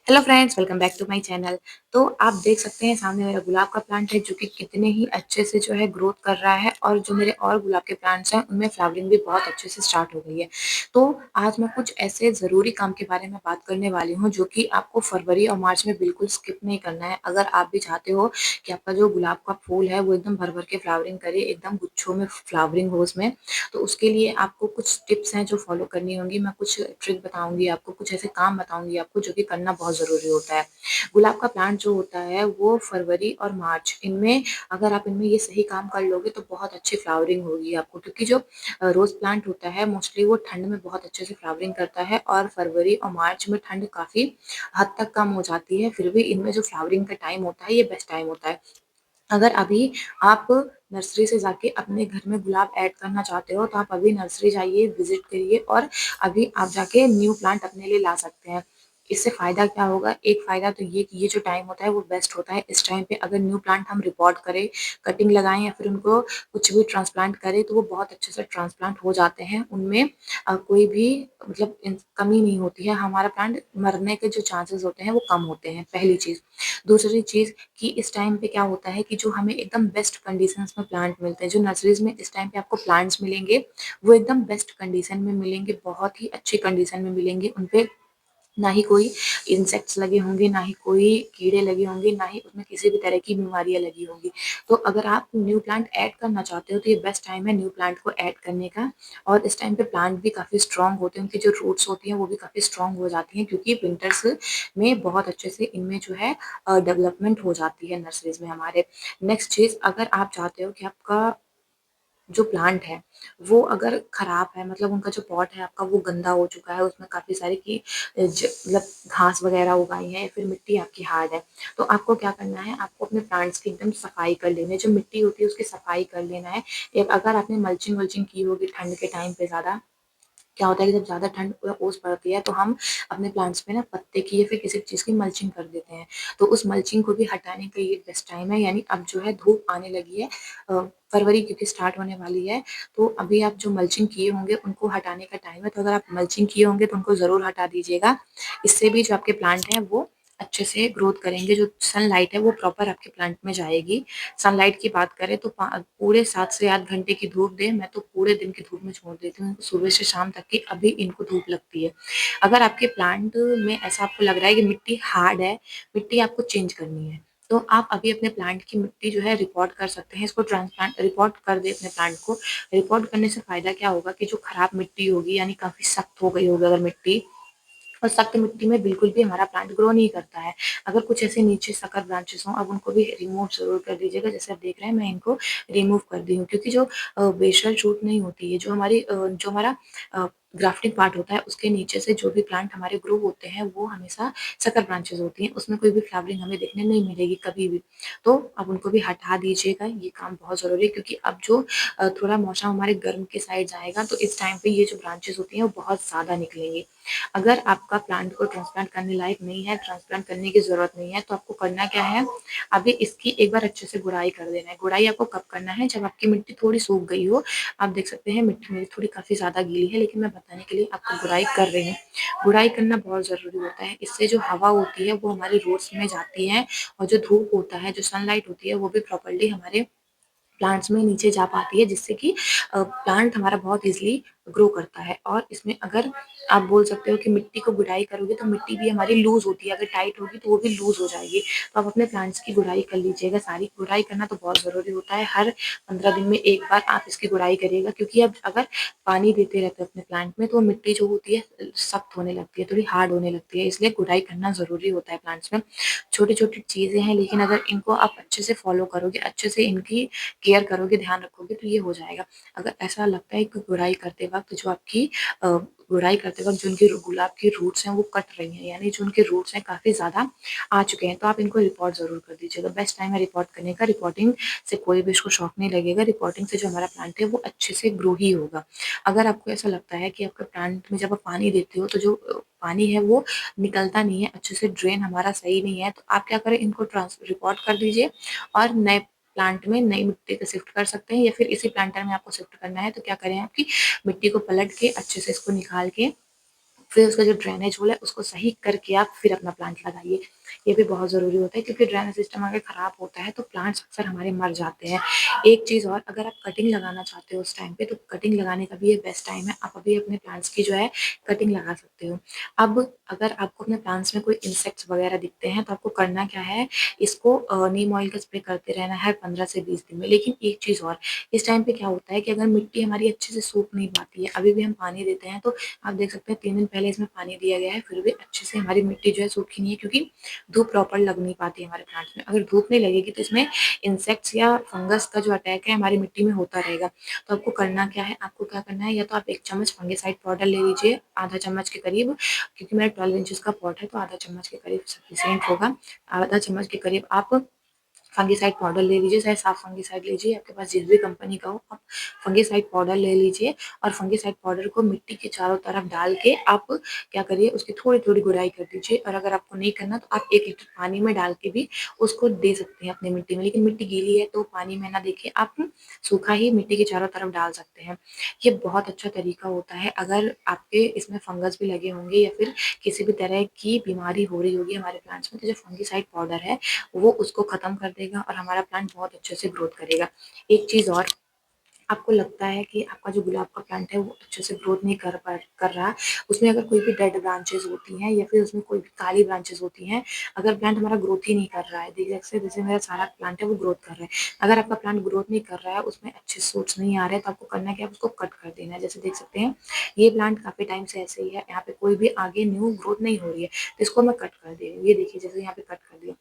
Hello friends, welcome back to my channel. तो आप देख सकते हैं सामने मेरा गुलाब का प्लांट है जो कि कितने ही अच्छे से जो है ग्रोथ कर रहा है और जो मेरे और गुलाब के प्लांट्स हैं उनमें फ्लावरिंग भी बहुत अच्छे से स्टार्ट हो गई है। तो आज मैं कुछ ऐसे ज़रूरी काम के बारे में बात करने वाली हूँ जो कि आपको फरवरी और मार्च में बिल्कुल स्किप नहीं करना है। अगर आप भी चाहते हो कि आपका जो गुलाब का फूल है वो एकदम भर-भर के फ्लावरिंग करे, एकदम गुच्छों में फ्लावरिंग हो उसमें, तो उसके लिए आपको कुछ टिप्स हैं जो फॉलो करनी होंगी। मैं कुछ ट्रिक बताऊँगी आपको, कुछ ऐसे काम बताऊँगी आपको जो कि करना बहुत ज़रूरी होता है। गुलाब का प्लांट जो होता है वो फरवरी और मार्च इनमें अगर आप इनमें ये सही काम कर लोगे तो बहुत अच्छी फ्लावरिंग होगी आपको, क्योंकि जो रोज़ प्लांट होता है मोस्टली वो ठंड में बहुत अच्छे से फ्लावरिंग करता है और फरवरी और मार्च में ठंड काफ़ी हद तक कम हो जाती है, फिर भी इनमें जो फ्लावरिंग का टाइम होता है ये बेस्ट टाइम होता है। अगर अभी आप नर्सरी से जाके अपने घर में गुलाब ऐड करना चाहते हो तो आप अभी नर्सरी जाइए, विज़िट करिए और अभी आप जाके न्यू प्लांट अपने लिए ला सकते हैं। इससे फ़ायदा क्या होगा? एक फ़ायदा तो ये कि ये जो टाइम होता है वो बेस्ट होता है। इस टाइम पे अगर न्यू प्लांट हम रिपोर्ट करें, कटिंग लगाएँ या फिर उनको कुछ भी ट्रांसप्लांट करें तो वो बहुत अच्छे से ट्रांसप्लांट हो जाते हैं। उनमें कोई भी मतलब कमी नहीं होती है। हमारा प्लांट मरने के जो चांसेस होते हैं वो कम होते हैं, पहली चीज़। दूसरी चीज़ कि इस टाइम पे क्या होता है कि जो हमें एकदम बेस्ट कंडीशंस में प्लांट मिलते हैं, जो नर्सरीज़ में इस टाइम पे आपको प्लांट्स मिलेंगे, वो एकदम बेस्ट कंडीशन में मिलेंगे, बहुत ही अच्छी कंडीशन में मिलेंगे। उनपे ना ही कोई इंसेक्ट्स लगे होंगे, ना ही कोई कीड़े लगे होंगे, ना ही उसमें किसी भी तरह की बीमारियाँ लगी होंगी। तो अगर आप न्यू प्लांट ऐड करना चाहते हो तो ये बेस्ट टाइम है न्यू प्लांट को ऐड करने का। और इस टाइम पे प्लांट भी काफ़ी स्ट्रॉन्ग होते हैं, उनकी जो रूट्स होती हैं वो भी काफ़ी स्ट्रॉन्ग हो जाती हैं, क्योंकि विंटर्स में बहुत अच्छे से इनमें जो है डेवलपमेंट हो जाती है नर्सरीज़ में हमारे। नेक्स्ट चीज़, अगर आप चाहते हो कि आपका जो प्लांट है, वो अगर खराब है, मतलब उनका जो पॉट है आपका वो गंदा हो चुका है, उसमें काफ़ी सारी की मतलब घास वगैरह उगाई है या फिर मिट्टी आपकी हार्ड है, तो आपको क्या करना है, आपको अपने प्लांट्स की एकदम सफाई कर लेनी है। जो मिट्टी होती है उसकी सफाई कर लेना है। एक अगर आपने मल्चिंग वल्चिंग की होगी ठंड के टाइम पे ज़्यादा, क्या होता है कि जब ज़्यादा ठंड ओस पड़ती है तो हम अपने प्लांट्स पे ना पत्ते की या फिर किसी चीज़ की मल्चिंग कर देते हैं। तो उस मल्चिंग को भी हटाने का ये बेस्ट टाइम है, यानी अब जो है धूप आने लगी है, फरवरी क्योंकि स्टार्ट होने वाली है, तो अभी आप जो मल्चिंग किए होंगे उनको हटाने का टाइम है। तो अगर आप मल्चिंग किए होंगे तो उनको ज़रूर हटा दीजिएगा। इससे भी जो आपके प्लांट हैं वो अच्छे से ग्रोथ करेंगे। जो सनलाइट है वो प्रॉपर आपके प्लांट में जाएगी। सनलाइट की बात करें तो पूरे 7 से 8 घंटे की धूप दें, मैं तो पूरे दिन की धूप में छोड़ देती हूँ, सुबह से शाम तक की अभी इनको धूप लगती है। अगर आपके प्लांट में ऐसा आपको लग रहा है कि मिट्टी हार्ड है, मिट्टी आपको चेंज करनी है, तो आप अभी अपने प्लांट की मिट्टी जो है रिपोर्ट कर सकते हैं। इसको ट्रांसप्लांट रिपोर्ट कर दें अपने प्लांट को। रिपोर्ट करने से फ़ायदा क्या होगा कि जो खराब मिट्टी होगी, यानी काफ़ी सख्त हो गई होगी अगर मिट्टी, और सख्त मिट्टी में बिल्कुल भी हमारा प्लांट ग्रो नहीं करता है। अगर कुछ ऐसे नीचे सकल ब्रांचेस हों, अब उनको भी रिमूव ज़रूर कर दीजिएगा। जैसे आप देख रहे हैं मैं इनको रिमूव कर दी हूँ, क्योंकि जो बेसल शूट नहीं होती है, जो हमारा ग्राफ्टिंग पार्ट होता है उसके नीचे से जो भी प्लांट हमारे ग्रो होते हैं वो हमेशा सकल ब्रांचेस होती हैं, उसमें कोई भी फ्लावरिंग हमें देखने नहीं मिलेगी कभी भी। तो अब उनको भी हटा दीजिएगा, ये काम बहुत ज़रूरी है, क्योंकि अब जो थोड़ा मौसम हमारे गर्म के साइड जाएगा तो इस टाइम पे ये जो ब्रांचेस होती हैं वो बहुत ज़्यादा निकलेंगी। अगर आपका प्लांट को ट्रांसप्लांट करने लायक नहीं है, ट्रांसप्लांट करने की ज़रूरत नहीं है, तो आपको करना क्या है, अभी इसकी एक बार अच्छे से गुड़ाई कर देना है। गुड़ाई आपको कब करना है, जब आपकी मिट्टी थोड़ी सूख गई हो। आप देख सकते हैं मिट्टी मेरी थोड़ी काफ़ी ज़्यादा गीली है, लेकिन मैं बताने के लिए आपको गुड़ाई कर रही हूँ। गुड़ाई करना बहुत ज़रूरी होता है, इससे जो हवा होती है वो हमारी रूट्स में जाती है, और जो धूप होता है, जो सनलाइट होती है वो भी प्रॉपर्ली हमारे प्लांट्स में नीचे जा पाती है, जिससे कि प्लांट हमारा बहुत ईज़िली ग्रो करता है। और इसमें अगर आप बोल सकते हो कि मिट्टी को गुड़ाई करोगे तो मिट्टी भी हमारी लूज़ होती है, अगर टाइट होगी तो वो भी लूज़ हो जाएगी। तो आप अपने प्लांट्स की गुड़ाई कर लीजिएगा सारी। गुड़ाई करना तो बहुत ज़रूरी होता है, हर 15 दिन में एक बार आप इसकी गुड़ाई करिएगा, क्योंकि अब अगर पानी देते रहते हैं अपने प्लांट में तो वो मिट्टी जो होती है सख्त होने लगती है, थोड़ी हार्ड होने लगती है, इसलिए गुड़ाई करना ज़रूरी होता है प्लांट्स में। छोटी-छोटी चीज़ें हैं, लेकिन अगर इनको आप अच्छे से फ़ॉलो करोगे, अच्छे से इनकी केयर करोगे, ध्यान रखोगे तो ये हो जाएगा। अगर ऐसा लगता है कि गुड़ाई करते वक़्त जो आपकी गुड़ाई करते वक़्त जो उनकी गुलाब की रूट्स हैं वो कट रही हैं, यानी जो उनके रूट्स हैं काफ़ी ज़्यादा आ चुके हैं, तो आप इनको रिपोर्ट ज़रूर कर दीजिएगा। बेस्ट टाइम है रिपोर्ट करने का। रिपोर्टिंग से कोई भी इसको शॉक नहीं लगेगा। रिपोर्टिंग से जो हमारा प्लांट है वो अच्छे से ग्रो ही होगा। अगर आपको ऐसा लगता है कि आपके प्लांट में जब आप पानी देते हो तो जो पानी है वो निकलता नहीं है, अच्छे से ड्रेन हमारा सही नहीं है, तो आप क्या करें, इनको रिपोर्ट कर दीजिए और नए प्लांट में नई मिट्टी पे शिफ्ट कर सकते हैं, या फिर इसी प्लांटर में आपको शिफ्ट करना है तो क्या करें, आपकी मिट्टी को पलट के अच्छे से इसको निकाल के फिर उसका जो ड्रेनेज होल है उसको सही करके आप फिर अपना प्लांट लगाइए। ये भी बहुत ज़रूरी होता है क्योंकि ड्रेनेज सिस्टम अगर खराब होता है तो प्लांट्स अक्सर हमारे मर जाते हैं। एक चीज़ और, अगर आप कटिंग लगाना चाहते हो उस टाइम पे तो कटिंग लगाने का भी ये बेस्ट टाइम है। आप अभी अपने प्लांट्स की जो है कटिंग लगा सकते हो। अब अगर आपको अपने प्लांट्स में कोई इंसेक्ट्स वगैरह दिखते हैं तो आपको करना क्या है, इसको नीम ऑयल का स्प्रे करते रहना है 15 से 20 दिन में। लेकिन एक चीज़ और, इस टाइम पे क्या होता है कि अगर मिट्टी हमारी अच्छे से सूख नहीं पाती है, अभी भी हम पानी देते हैं तो आप देख सकते हैं 3 दिन पहले इसमें पानी दिया गया है, फिर भी अच्छे से हमारी मिट्टी जो है सूखी नहीं है क्योंकि धूप प्रॉपर लग नहीं पाती है हमारे प्लांट्स में। अगर धूप नहीं लगेगी तो इसमें इंसेक्ट्स या फंगस का जो अटैक है हमारी मिट्टी में होता रहेगा। तो आपको करना क्या है, आपको क्या करना है, या तो आप 1 चम्मच फंगिसाइड पाउडर ले लीजिए, आधा चम्मच के करीब, क्योंकि मेरा 12 इंचेस का पॉट है तो आधा चम्मच के करीब सफिशिएंट होगा। आधा चम्मच के करीब आप फंगिसाइड पाउडर ले लीजिए, चाहे साफ फंगिसाइड लीजिए, आपके पास जिस भी कंपनी का हो, आप फंगिसाइड पाउडर ले लीजिए और फंगिसाइड पाउडर को मिट्टी के चारों तरफ डाल के आप क्या करिए, उसकी थोड़ी-थोड़ी गुड़ाई कर दीजिए। और अगर आपको नहीं करना तो आप 1 लीटर पानी में डाल के भी उसको दे सकते हैं अपनी मिट्टी में, लेकिन मिट्टी गीली है तो पानी में ना देके आप सूखा ही मिट्टी के चारों तरफ डाल सकते हैं। ये बहुत अच्छा तरीका होता है। अगर आपके इसमें फंगस भी लगे होंगे या फिर किसी भी तरह की बीमारी हो रही होगी हमारे प्लांट्स में, तो जो फंगिसाइड पाउडर है वो उसको खत्म कर देगा और हमारा प्लांट बहुत अच्छे से ग्रोथ करेगा। एक चीज़ और, आपको लगता है कि आपका जो गुलाब का प्लांट है वो अच्छे से ग्रोथ नहीं कर रहा, उसमें अगर कोई भी डेड ब्रांचेस होती हैं या फिर उसमें कोई भी काली ब्रांचेस होती हैं, अगर प्लांट हमारा ग्रोथ ही नहीं कर रहा है, देखिए जैसे जैसे मेरा सारा प्लांट है वो ग्रोथ कर रहा है, अगर आपका प्लांट ग्रोथ नहीं कर रहा है, उसमें अच्छे शूट्स नहीं आ रहे, तो आपको करना क्या है, उसको कट कर देना है। जैसे देख सकते हैं ये प्लांट काफ़ी टाइम से ऐसे ही है, यहाँ पे कोई भी आगे न्यू ग्रोथ नहीं हो रही है, तो इसको मैं कट कर दे रही हूँ। ये देखिए जैसे यहाँ पे कट कर दिया।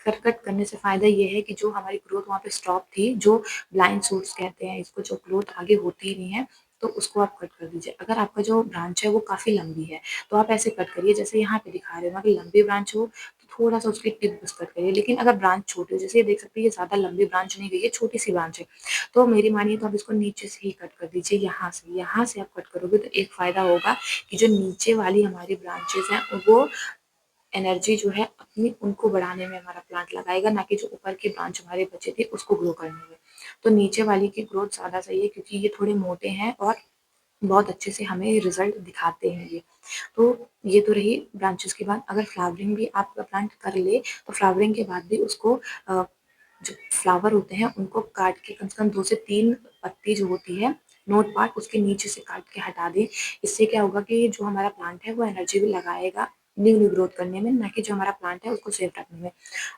कट करने से फ़ायदा ये है कि जो हमारी ग्रोथ वहाँ पे स्टॉप थी, जो ब्लाइंड शूट्स कहते हैं इसको, जो ग्रोथ आगे होती ही नहीं है, तो उसको आप कट कर दीजिए। अगर आपका जो ब्रांच है वो काफ़ी लंबी है तो आप ऐसे कट करिए जैसे यहाँ पे दिखा रहे हो। अगर लंबी ब्रांच हो तो थोड़ा सा उसकी टिप बस कट करिए, लेकिन अगर ब्रांच छोटी हो, जैसे ये देख सकते हैं ये ज़्यादा लंबी ब्रांच नहीं गई है, छोटी सी ब्रांच है, तो मेरी मानिए तो आप इसको नीचे से ही कट कर दीजिए। यहाँ से आप कट करोगे तो एक फ़ायदा होगा कि जो नीचे वाली हमारी ब्रांचेस हैं वो एनर्जी जो है अपनी उनको बढ़ाने में हमारा प्लांट लगाएगा, ना कि जो ऊपर के ब्रांच हमारे बचे थे उसको ग्रो करने में। तो नीचे वाली की ग्रोथ ज़्यादा सही है क्योंकि ये थोड़े मोटे हैं और बहुत अच्छे से हमें रिजल्ट दिखाते हैं ये। तो ये तो रही ब्रांचेस की बात। अगर फ्लावरिंग भी आपका प्लांट कर ले तो फ्लावरिंग के बाद भी उसको जो फ्लावर होते हैं उनको काट के कम से कम 2 से 3 पत्ती जो होती है, नोट पार्ट उसके नीचे से काट के हटा दें। इससे क्या होगा कि जो हमारा प्लांट है वो एनर्जी भी लगाएगा न्यू ग्रोथ करने में, ना कि जो हमारा प्लांट है उसको सेफ रखने में।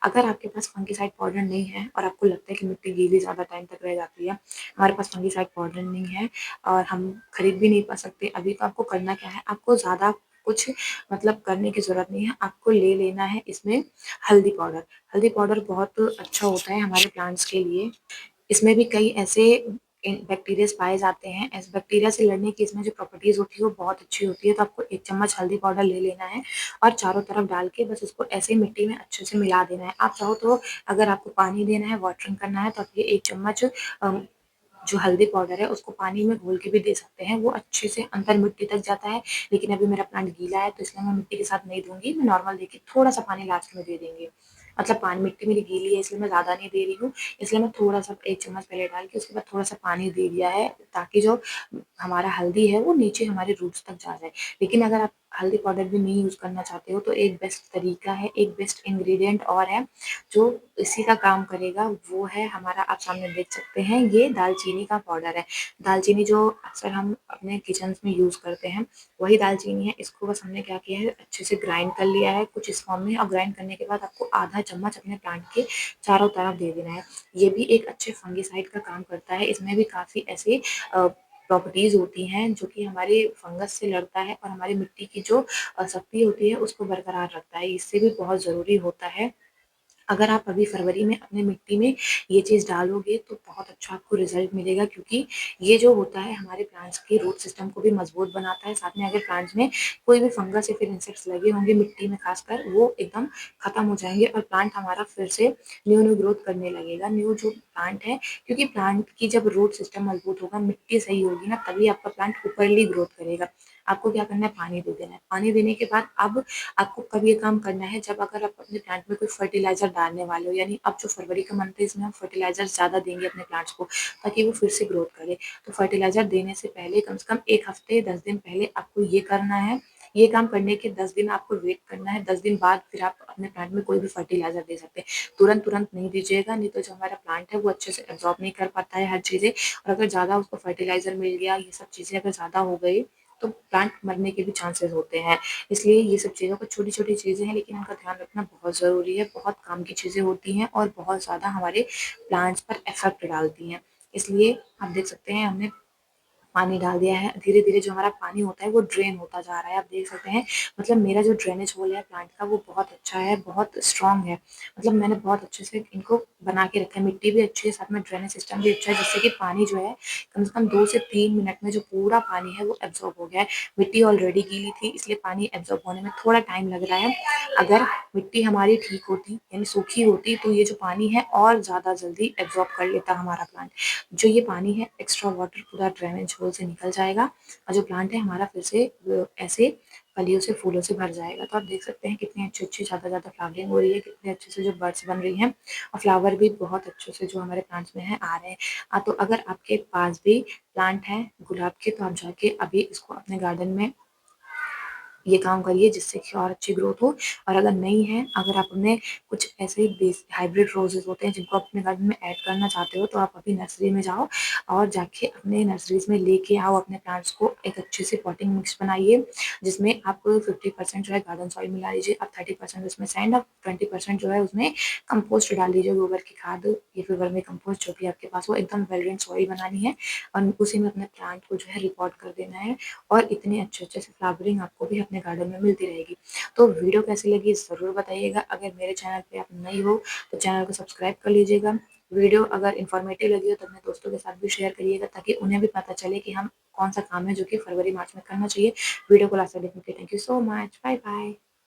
अगर आपके पास फंगिसाइड पाउडर नहीं है और आपको लगता है कि मिट्टी गीली ज़्यादा टाइम तक रह जाती है, हमारे पास फंगिसाइड पाउडर नहीं है और हम खरीद भी नहीं पा सकते अभी, तो आपको करना क्या है, आपको ज़्यादा कुछ मतलब करने की ज़रूरत नहीं है, आपको ले लेना है इसमें हल्दी पाउडर। हल्दी पाउडर बहुत अच्छा होता है हमारे प्लांट्स के लिए। इसमें भी कई ऐसे बैक्टीरियाज पाए जाते हैं, ऐसे बैक्टीरिया से लड़ने की इसमें जो प्रॉपर्टीज़ होती है वो बहुत अच्छी होती है। तो आपको 1 चम्मच हल्दी पाउडर ले लेना है और चारों तरफ डाल के बस उसको ऐसे ही मिट्टी में अच्छे से मिला देना है। आप चाहो तो अगर आपको पानी देना है, वाटरिंग करना है, तो आप ये 1 चम्मच जो हल्दी पाउडर है उसको पानी में घोल के भी दे सकते हैं, वो अच्छे से अंदर मिट्टी तक जाता है। लेकिन अभी मेरा प्लांट गीला है तो इसलिए मैं मिट्टी के साथ नहीं दूँगी, मैं नॉर्मल देखिए थोड़ा-सा पानी लास्ट में दे देंगे। मतलब पानी मिट्टी मेरी गीली है इसलिए मैं ज़्यादा नहीं दे रही हूँ, इसलिए मैं थोड़ा-सा 1 चम्मच पहले डाल के उसके बाद थोड़ा-सा पानी दे दिया है ताकि जो हमारा हल्दी है वो नीचे हमारे रूट्स तक जा जाए। लेकिन अगर आप हल्दी पाउडर भी नहीं यूज़ करना चाहते हो तो एक बेस्ट तरीका है, एक बेस्ट इंग्रीडिएंट और है जो इसी का काम करेगा, वो है हमारा, आप सामने देख सकते हैं ये दालचीनी का पाउडर है। दालचीनी जो अक्सर हम अपने किचन्स में यूज़ करते हैं वही दालचीनी है। इसको बस हमने क्या किया है, अच्छे से ग्राइंड कर लिया है कुछ इस फॉर्म में, और ग्राइंड करने के बाद आपको आधा चम्मच अपने प्लांट के चारों तरफ दे देना है। ये भी एक अच्छे फंगिसाइड का काम करता है। इसमें भी काफ़ी ऐसे प्रॉपर्टीज़ होती हैं जो कि हमारे फंगस से लड़ता है और हमारी मिट्टी की जो शक्ति होती है उसको बरकरार रखता है। इससे भी बहुत ज़रूरी होता है। अगर आप अभी फरवरी में अपने मिट्टी में ये चीज़ डालोगे तो बहुत अच्छा आपको रिज़ल्ट मिलेगा, क्योंकि ये जो होता है हमारे प्लांट्स के रूट सिस्टम को भी मज़बूत बनाता है। साथ में अगर प्लांट्स में कोई भी फंगस या फिर इंसेक्ट्स लगे होंगे मिट्टी में खासकर, वो एकदम ख़त्म हो जाएँगे और प्लांट हमारा फिर से न्यू ग्रोथ करने लगेगा। न्यू जो प्लांट है, क्योंकि प्लांट की जब रूट सिस्टम मज़बूत होगा, मिट्टी सही होगी ना, तभी आपका प्लांट ऊपरली ग्रोथ करेगा। आपको क्या करना है, पानी दे देना है। पानी देने के बाद अब आपको कब ये काम करना है, जब अगर आप अपने प्लांट में कोई फर्टिलाइज़र डालने वाले हो, यानी अब जो फरवरी का मंथ है इसमें हम फर्टिलाइज़र ज़्यादा देंगे अपने प्लांट्स को ताकि वो फिर से ग्रोथ करे। तो फर्टिलाइज़र देने से पहले कम से कम 1 हफ्ते 10 दिन पहले आपको ये करना है। ये काम करने के 10 दिन आपको वेट करना है, 10 दिन बाद फिर आप अपने प्लांट में कोई भी फर्टिलाइज़र दे सकते हैं। तुरंत-तुरंत नहीं दीजिएगा, नहीं तो जो हमारा प्लांट है वो अच्छे से एब्ज़ॉर्ब नहीं कर पाता है हर चीज़ें, और अगर ज़्यादा उसको फर्टिलाइज़र मिल गया, ये सब चीज़ें अगर ज़्यादा हो गई, तो प्लांट मरने के भी चांसेज़ होते हैं। इसलिए ये सब चीज़ों को, छोटी-छोटी चीज़ें हैं लेकिन इनका ध्यान रखना बहुत ज़रूरी है, बहुत काम की चीज़ें होती हैं और बहुत ज़्यादा हमारे प्लांट्स पर इफ़ेक्ट डालती हैं। इसलिए आप देख सकते हैं हमने पानी डाल दिया है, धीरे-धीरे जो हमारा पानी होता है वो ड्रेन होता जा रहा है, आप देख सकते हैं। मतलब मेरा जो ड्रेनेज होल है प्लांट का वो बहुत अच्छा है, बहुत स्ट्रॉन्ग है। मतलब मैंने बहुत अच्छे से इनको बना के रखा है, मिट्टी भी अच्छी है, साथ में ड्रेनेज सिस्टम भी अच्छा है, जिससे कि पानी जो है कम से कम 2 से 3 मिनट में जो पूरा पानी है वो एब्ज़ॉर्ब हो गया है। मिट्टी ऑलरेडी गीली थी, इसलिए पानी एब्ज़ॉर्ब होने में थोड़ा टाइम लग रहा है। अगर मिट्टी हमारी ठीक होती, यानी सूखी होती, तो ये जो पानी है और ज़्यादा जल्दी एब्ज़ॉर्ब कर लेता हमारा प्लांट। जो ये पानी है एक्स्ट्रा वाटर पूरा ड्रेनेज होल से निकल जाएगा और जो प्लांट है हमारा फिर से ऐसे कलियों से, फूलों से भर जाएगा। तो आप देख सकते हैं कितनी अच्छी-अच्छी ज़्यादा-ज़्यादा फ्लावरिंग हो रही है, कितने अच्छे से जो बड्स बन रही हैं और फ्लावर भी बहुत अच्छे से जो हमारे प्लांट्स में है आ रहे हैं। तो अगर आपके पास भी प्लांट हैं गुलाब के, तो आप जाके अभी इसको अपने गार्डन में ये काम करिए जिससे कि और अच्छी ग्रोथ हो। और अगर नहीं है, अगर आप उन्हें कुछ ऐसे ही बेस हाइब्रिड रोज़ेज़ होते हैं जिनको आप अपने गार्डन में ऐड करना चाहते हो, तो आप अभी नर्सरी में जाओ और जाके अपने नर्सरीज़ में लेके आओ अपने प्लांट्स को। एक अच्छी सी पॉटिंग मिक्स बनाइए जिसमें आप 50% जो है गार्डन सॉइल मिला लीजिए, आप 30% उसमें सैंड और 20% जो है उसमें कंपोस्ट डाल दीजिए, गोबर की खाद या फिर वर्मी कंपोस्ट जो भी आपके पास हो। एकदम वेल ड्रेन्ड सॉइल बनानी है और उसी में अपने प्लांट को जो है रिपॉट कर देना है और इतने अच्छे-अच्छे से फ्लावरिंग आपको भी अपने गार्डन में मिलती रहेगी। तो वीडियो कैसी लगी ज़रूर बताइएगा। अगर मेरे चैनल पे आप नए हो तो चैनल को सब्सक्राइब कर लीजिएगा। वीडियो अगर इन्फॉर्मेटिव लगी हो तो अपने दोस्तों के साथ भी शेयर करिएगा ताकि उन्हें भी पता चले कि हम कौन-सा काम है जो कि फरवरी-मार्च में करना चाहिए। वीडियो को लास्ट तक देखने के लिए thank you so much. Bye bye.